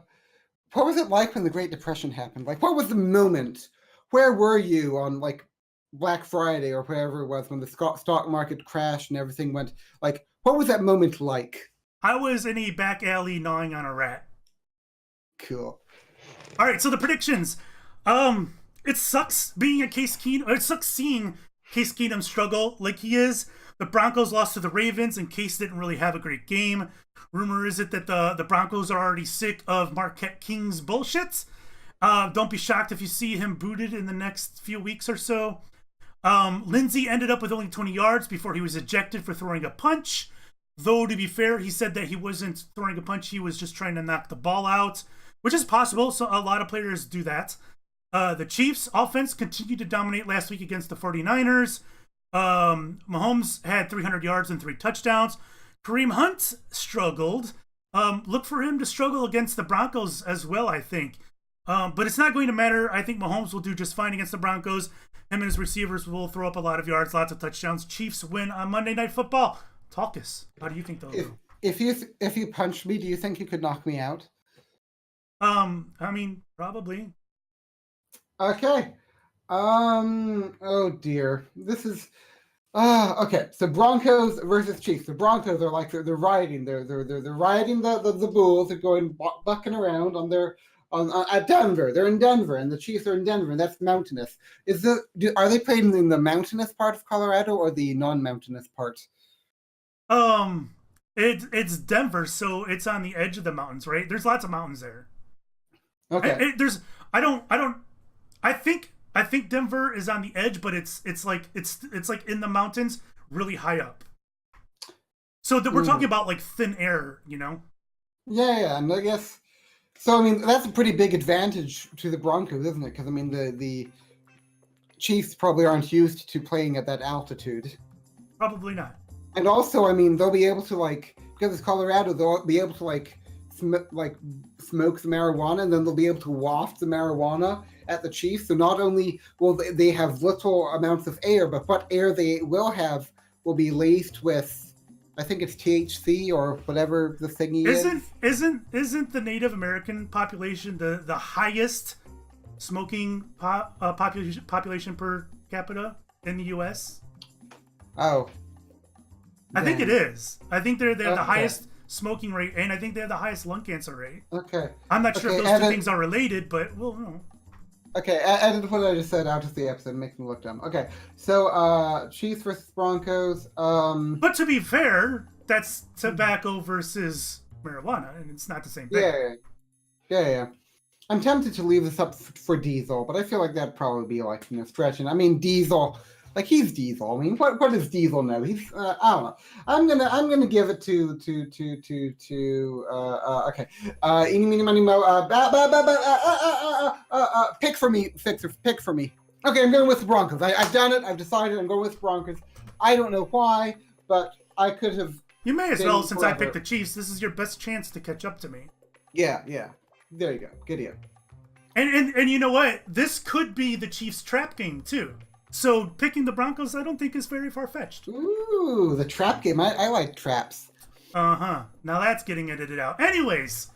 what was it like when the Great Depression happened? Like, what was the moment? Where were you on, like, Black Friday or whatever it was when the stock market crashed and everything went, like, what was that moment like? I was in a back alley gnawing on a rat. Cool. All right, so the predictions. It sucks being a Case Keenum. It sucks seeing Case Keenum struggle like he is. The Broncos lost to the Ravens, and Case didn't really have a great game. Rumor is it that the Broncos are already sick of Marquette King's bullshit. Don't be shocked if you see him booted in the next few weeks or so. Lindsey ended up with only 20 yards before he was ejected for throwing a punch. Though, to be fair, he said that he wasn't throwing a punch. He was just trying to knock the ball out, which is possible. So a lot of players do that. The Chiefs' offense continued to dominate last week against the 49ers. Mahomes had 300 yards and 3 touchdowns. Kareem Hunt struggled. Look for him to struggle against the Broncos as well, I think. But it's not going to matter. I think Mahomes will do just fine against the Broncos. Him and his receivers will throw up a lot of yards, lots of touchdowns. Chiefs win on Monday Night Football. Tulkas, how do you think they'll do? If you punched me, do you think you could knock me out? I mean, probably. Okay. Oh dear. This is. Okay. So Broncos versus Chiefs. The Broncos are like they're riding. They're riding the Bulls. They're going bucking around at Denver. They're in Denver, and the Chiefs are in Denver, and that's mountainous. Are they playing in the mountainous part of Colorado or the non-mountainous part? It's Denver, so it's on the edge of the mountains, right? There's lots of mountains there. Okay. I think Denver is on the edge, but it's like in the mountains, really high up. So we're talking about like thin air, you know? Yeah, and I guess. So I mean, that's a pretty big advantage to the Broncos, isn't it? Because I mean, the Chiefs probably aren't used to playing at that altitude. Probably not. And also, I mean, they'll be able to because it's Colorado, they'll be able to smoke the marijuana, and then they'll be able to waft the marijuana at the Chiefs. So not only will they have little amounts of air, but what air they will have will be laced with, I think it's THC or whatever the thingy is. Isn't the Native American population the highest smoking population per capita in the U.S.? Oh. I think it is. I think they have the highest smoking rate, and I think they have the highest lung cancer rate. Okay. I'm not sure if those two things are related, but we'll know. Okay, edit what I just said out of the episode, makes me look dumb. Okay, so Chiefs versus Broncos. But to be fair, that's tobacco versus marijuana, and it's not the same thing. Yeah. I'm tempted to leave this up for Diesel, but I feel like that'd probably be stretching. I mean, Diesel. Like, he's Diesel. I mean, what does Diesel know? He's I don't know. I'm gonna give it to okay. Eeny, meeny, miny, mo. Pick for me, Fixxxer. Pick for me. Okay, I'm going with the Broncos. I've done it. I've decided. I'm going with the Broncos. I don't know why, but I could have. You may as well, since I picked the Chiefs. This is your best chance to catch up to me. Yeah. There you go. Giddy up. And you know what? This could be the Chiefs' trap game too. So picking the Broncos, I don't think is very far-fetched. Ooh, the trap game. I like traps. Uh-huh. Now that's getting edited out. Anyways,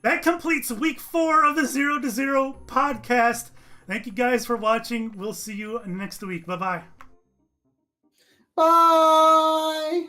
that completes week 4 of the 0 to 0 podcast. Thank you guys for watching. We'll see you next week. Bye-bye. Bye.